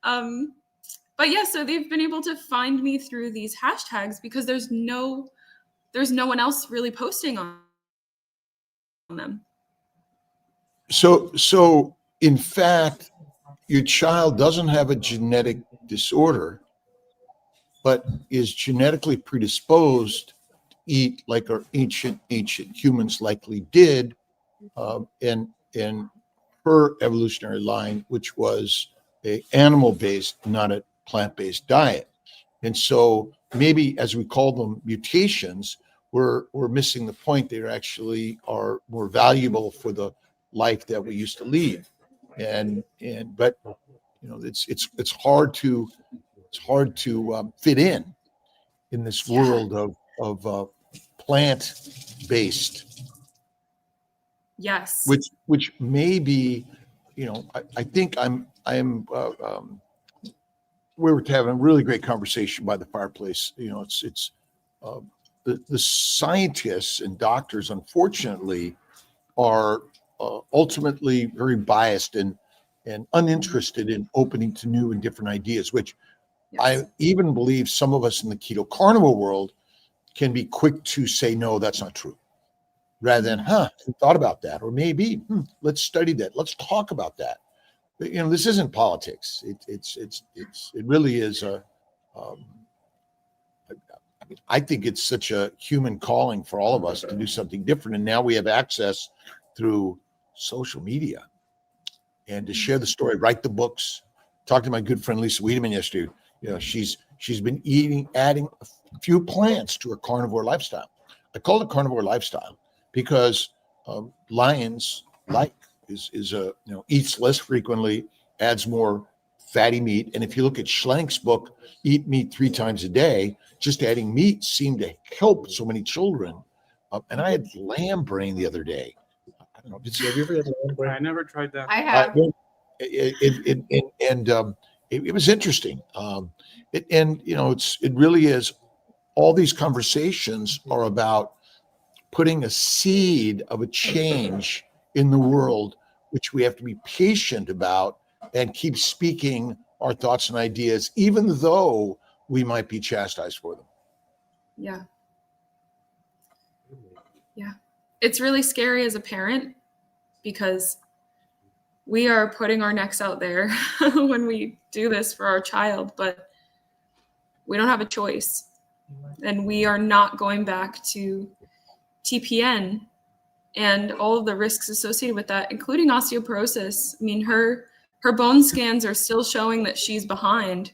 But yeah, so they've been able to find me through these hashtags because there's no one else really posting on them. So in fact, your child doesn't have a genetic disorder, but is genetically predisposed to eat like our ancient humans likely did, in her evolutionary line, which was a animal-based, not a plant-based diet. And so maybe, as we call them, mutations, we're missing the point. They actually are more valuable for the life that we used to lead. But it's hard to fit in this world of plant-based, Yes. which may be, I think we were having a really great conversation by the fireplace. It's the scientists and doctors, unfortunately, are ultimately very biased and uninterested in opening to new and different ideas, which Yes. I even believe some of us in the keto carnivore world can be quick to say, no, that's not true. Rather than, we thought about that, or maybe, let's study that. Let's talk about that. But, this isn't politics. It really is I think it's such a human calling for all of us to do something different. And now we have access through social media and to share the story, write the books. Talked to my good friend Lisa Wiedemann yesterday. She's been adding a few plants to her carnivore lifestyle. I call it carnivore lifestyle because lions eats less frequently, adds more fatty meat. And if you look at Schlank's book, Eat Meat 3 times a day, just adding meat seemed to help so many children. And I had lamb brain the other day. I don't know. Have you ever had lamb brain? I never tried that. I have. It was interesting. It really is. All these conversations are about putting a seed of a change in the world, which we have to be patient about and keep speaking our thoughts and ideas, even though we might be chastised for them. Yeah. Yeah. It's really scary as a parent because we are putting our necks out there when we do this for our child, but we don't have a choice. And we are not going back to TPN and all of the risks associated with that, including osteoporosis. I mean, her bone scans are still showing that she's behind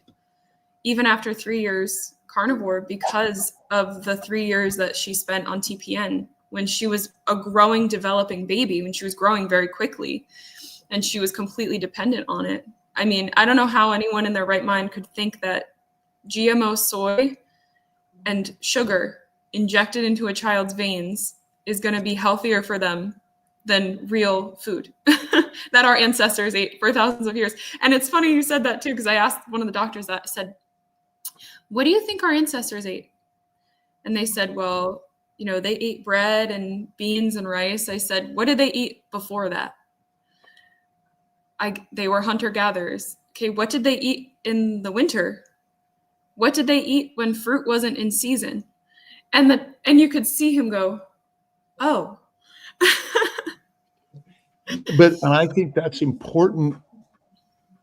even after 3 years carnivore because of the 3 years that she spent on TPN when she was a growing, developing baby, when she was growing very quickly and she was completely dependent on it. I mean, I don't know how anyone in their right mind could think that GMO soy and sugar injected into a child's veins is going to be healthier for them than real food that our ancestors ate for thousands of years. And it's funny you said that too, because I asked one of the doctors that, said, what do you think our ancestors ate? And they said, well, they ate bread and beans and rice. I said, what did they eat before that? They were hunter-gatherers. Okay, what did they eat in the winter? What did they eat when fruit wasn't in season? And you could see him go, oh. And I think that's important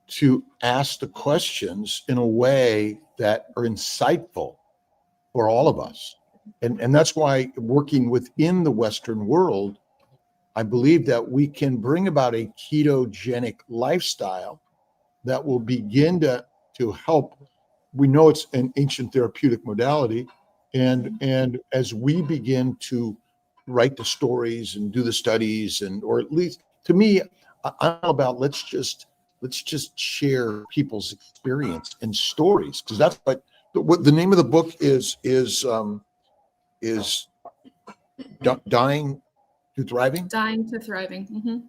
to ask the questions in a way that are insightful for all of us. And that's why working within the Western world, I believe that we can bring about a ketogenic lifestyle that will begin to help. We know it's an ancient therapeutic modality. And as we begin to write the stories and do the studies, and or at least to me, I'm all about let's just share people's experience and stories, because that's what the name of the book is Dying to Thriving. Dying to Thriving.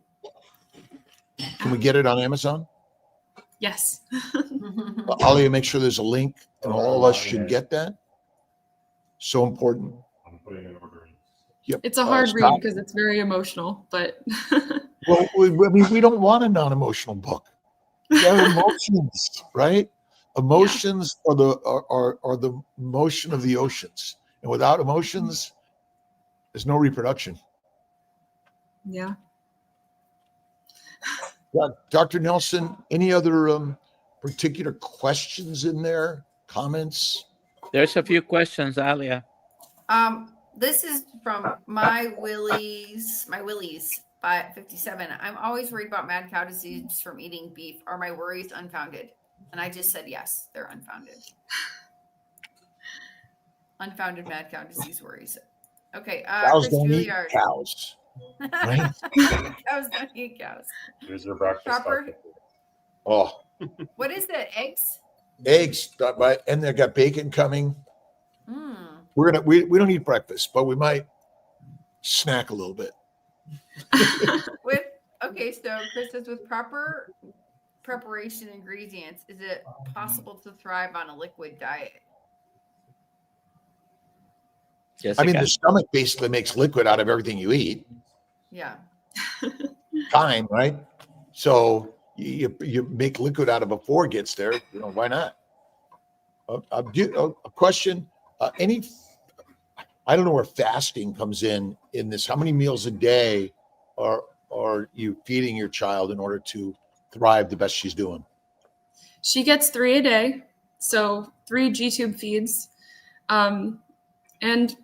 Can we get it on Amazon? Yes. Alia, make sure there's a link, and all of us should get that. So important. I'm putting an order in. Yep. It's a hard read Scott? because it's very emotional, but Well, we don't want a non-emotional book. There are emotions, right? Emotions are the motion of the oceans, and without emotions, there's no reproduction. yeah. Dr. Nelson, any other particular questions in there? Comments? There's a few questions, Alia. This is from my Willies 57. I'm always worried about mad cow disease from eating beef. Are my worries unfounded? And I just said yes, they're unfounded. Unfounded mad cow disease worries. Okay, Cows Chris don't eat Juilliard. cows, right? Cows don't eat cows. Here's your breakfast. Proper. Oh, What is that? Eggs? eggs, and they got bacon coming. We don't eat breakfast, but we might snack a little bit. Okay, so Chris says with proper preparation ingredients, is it possible to thrive on a liquid diet? Jessica. I mean, the stomach basically makes liquid out of everything you eat. Yeah. Time, right? So you make liquid out of before it gets there. Why not? A question. I don't know where fasting comes in this. How many meals a day are you feeding your child in order to thrive the best she's doing? She gets 3 a day, so 3 G-tube feeds, and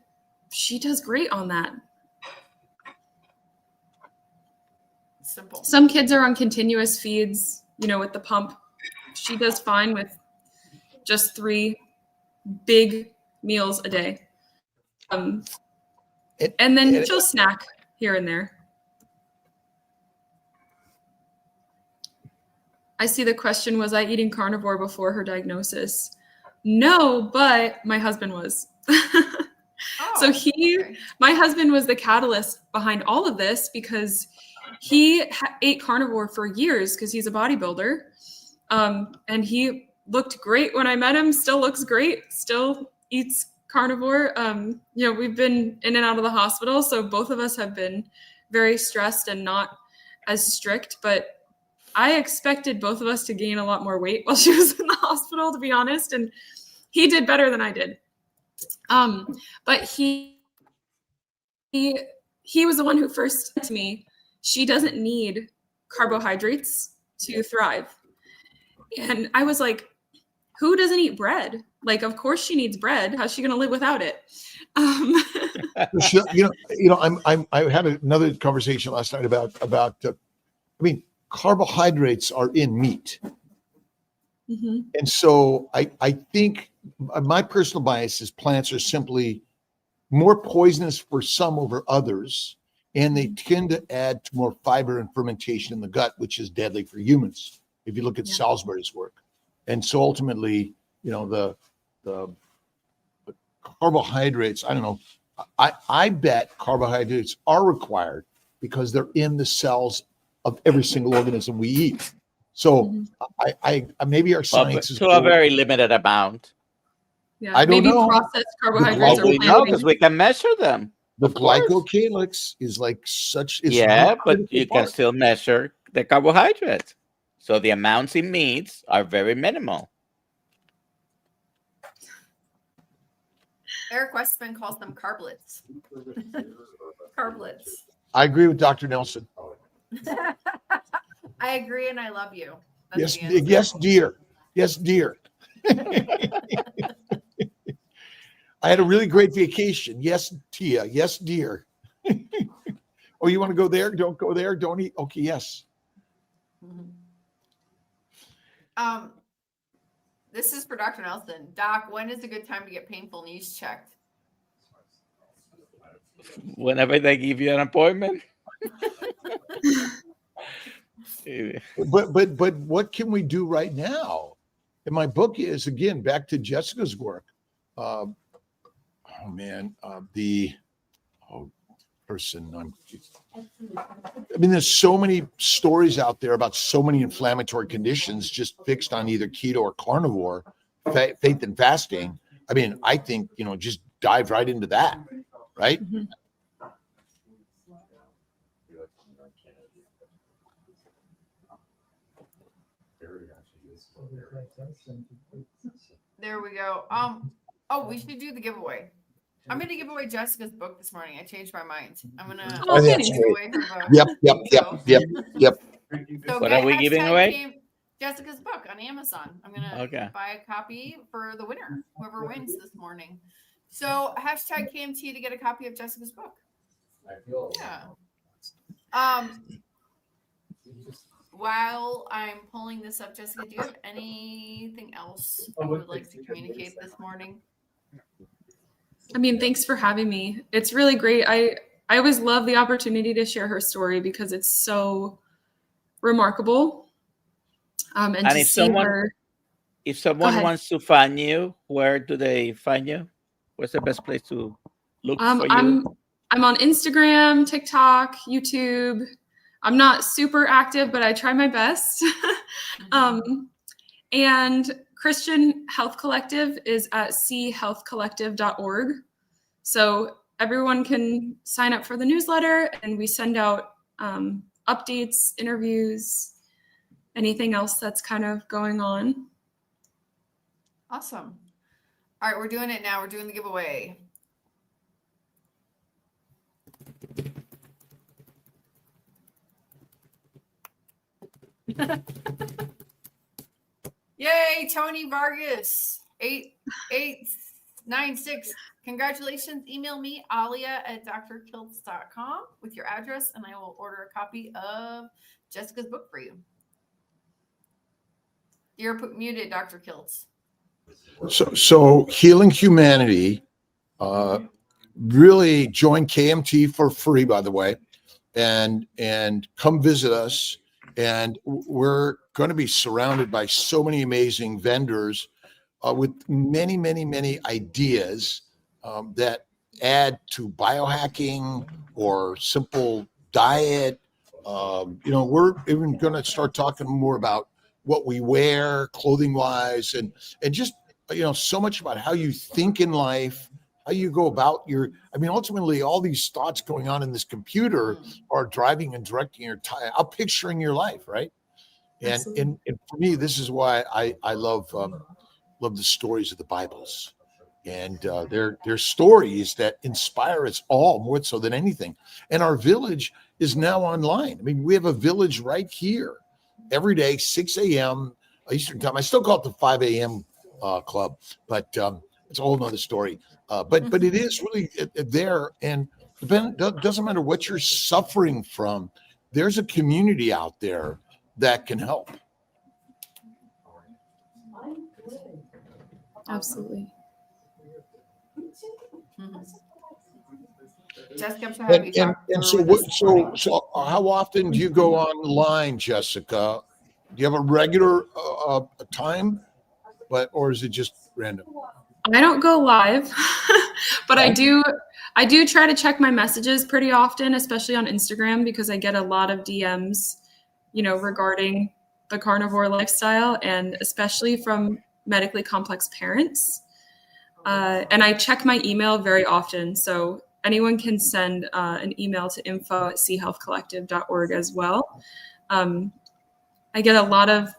she does great on that. Simple. Some kids are on continuous feeds, with the pump. She does fine with just 3 big meals a day. And then she'll snack here and there. I see the question, was I eating carnivore before her diagnosis? No, but my husband was. So my husband was the catalyst behind all of this, because he ate carnivore for years because he's a bodybuilder. And he looked great when I met him, still looks great, still eats carnivore. We've been in and out of the hospital, so both of us have been very stressed and not as strict, but I expected both of us to gain a lot more weight while she was in the hospital, to be honest, and he did better than I did. But he was the one who first said to me, she doesn't need carbohydrates to thrive. And I was like, who doesn't eat bread? Like, of course she needs bread. How's she going to live without it? I had another conversation last night about carbohydrates are in meat. Mm-hmm. And so I think my personal bias is plants are simply more poisonous for some over others, and they tend to add to more fiber and fermentation in the gut, which is deadly for humans, if you look at Salisbury's work. And so ultimately, the carbohydrates, I don't know, I bet carbohydrates are required because they're in the cells of every single organism we eat. So I maybe our science is to a very limited amount. Yeah, I don't know. Processed carbohydrates We know because we can measure them. The glycocalyx is like such. But you can still measure the carbohydrates. So the amounts in meats are very minimal. Eric Westman calls them carblets. Carblets. I agree with Dr. Nelson. I agree, and I love you. Yes, dear. Yes, dear. I had a really great vacation. Yes, Tia. Yes, dear. Oh, you want to go there? Don't go there. Don't eat. Okay, yes. This is for Dr. Nelson. Doc, when is a good time to get painful knees checked? whenever they give you an appointment. But what can we do right now? And my book is, again, back to Jessica's work. The person. I mean, there's so many stories out there about so many inflammatory conditions just fixed on either keto or carnivore, faith and fasting. I mean, I think, just dive right into that, right? Mhm. There we go. We should do the giveaway. I'm gonna give away Jessica's book this morning. I changed my mind. I'm gonna Oh, give thanks. away her book. Yep. So What are we giving away? Jessica's book on Amazon. I'm gonna buy a copy for the winner, whoever wins this morning. So hashtag KMT to get a copy of Jessica's book. Yeah. While I'm pulling this up, Jessica, do you have anything else you would like to communicate this morning? I mean, thanks for having me. It's really great. I always love the opportunity to share her story because it's so remarkable. And to if see her. If someone wants to find you, where do they find you? What's the best place to look for you? I'm on Instagram, TikTok, YouTube. I'm not super active, but I try my best. And Christian Health Collective is at chealthcollective.org. So everyone can sign up for the newsletter, and we send out updates, interviews, anything else that's kind of going on. Awesome. All right, we're doing it now. We're doing the giveaway. Yay, Tony Vargas, 8896. Congratulations. Email me, alia@drkiltz.com with your address, and I will order a copy of Jessica's book for you. You're muted, Dr. Kiltz. So Healing Humanity, really join KMT for free, by the way, and come visit us. And we're going to be surrounded by so many amazing vendors with many, many, many ideas that add to biohacking or simple diet. We're even going to start talking more about what we wear, clothing wise, and just, so much about how you think in life, how you go about ultimately all these thoughts going on in this computer are driving and directing your time, picturing your life, right? And for me, this is why I love the stories of the Bibles, and they're stories that inspire us all more so than anything. And our village is now online. I mean, we have a village right here every day, 6 a.m. Eastern time. I still call it the 5 a.m. Club, but it's a whole nother story. But it is really there, and it doesn't matter what you're suffering from. There's a community out there that can help. Absolutely. Jessica, I'm so happy you talked. So how often do you go online, Jessica? Do you have a regular time, or is it just random? I don't go live, but I do try to check my messages pretty often, especially on Instagram, because I get a lot of DMs, regarding the carnivore lifestyle, and especially from medically complex parents. And I check my email very often. So anyone can send an email to info@chealthcollective.org as well. I get a lot of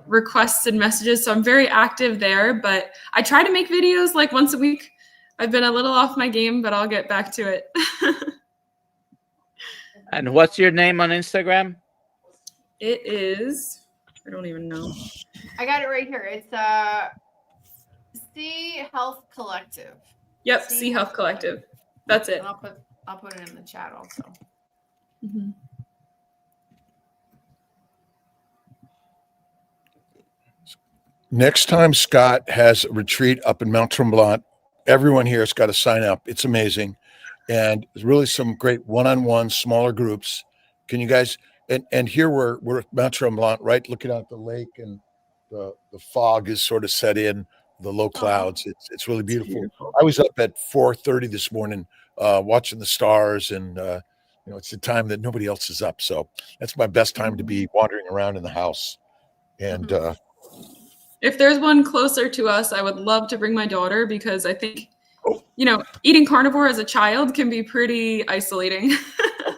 requests and messages, so I'm very active there, but I try to make videos like once a week. I've been a little off my game, but I'll get back to it. And what's your name on Instagram? It is, I don't even know. I got it right here. It's C Health Collective. Yep, C Health Collective. That's it. And I'll put it in the chat also. Mm-hmm. Next time Scott has a retreat up in Mount Tremblant, everyone here has got to sign up. It's amazing. and really some great one-on-one smaller groups. Can you guys, and here we're at Mount Tremblant, right? Looking out the lake, and the fog is sort of set in, the low clouds. It's really beautiful. I was up at 4:30 this morning watching the stars, and it's the time that nobody else is up. So that's my best time to be wandering around in the house. And if there's one closer to us, I would love to bring my daughter, because I think, eating carnivore as a child can be pretty isolating.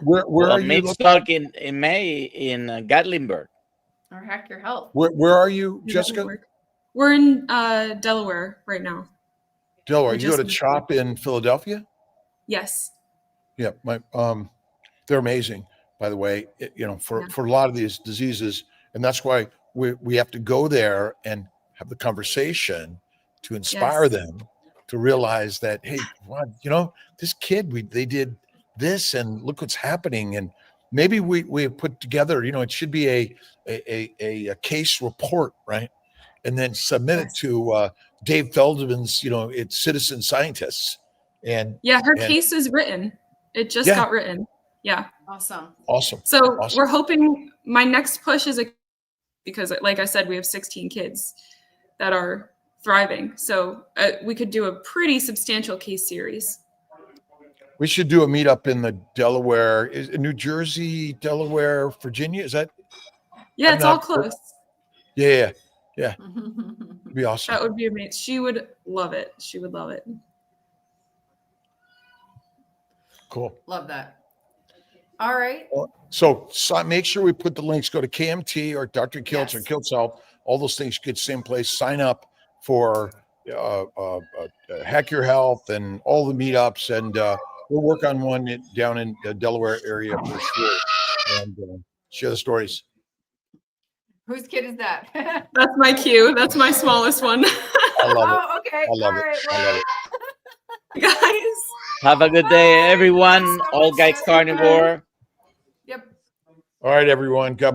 where are you? Meatstock in May in Gatlinburg. Or Hack Your Health. Where are you, Jessica? We're in Delaware right now. Delaware. We You go to just- CHOP in Philadelphia? Yes. Yeah, they're amazing, by the way. For a lot of these diseases, and that's why we have to go there and have the conversation to inspire Yes. them to realize that, hey, this kid, they did this, and look what's happening. And maybe we put together, it should be a case report, right? And then submit it to Dave Feldman's, it's Citizen Scientists. And her case is written. It just got written. Yeah. Awesome. So we're hoping my next push is because like I said, we have 16 kids that are thriving. So we could do a pretty substantial case series. We should do a meetup in the Delaware, New Jersey, Delaware, Virginia. Is that? Yeah, it's all close. Yeah. It'd be awesome. That would be amazing. She would love it. She would love it. Cool. Love that. All right. So make sure we put the links. Go to KMT or Dr. Kiltz or Kiltz Health. All those things get same place. Sign up for Hack Your Health and all the meetups, and we'll work on one down in the Delaware area for sure, and share the stories. Whose kid is that? That's my cue. That's my smallest one. I love it. Okay. I love it. I love it. Guys. Have a good day, everyone. So All much Guys fun. Carnivore. Yep. All right, everyone. God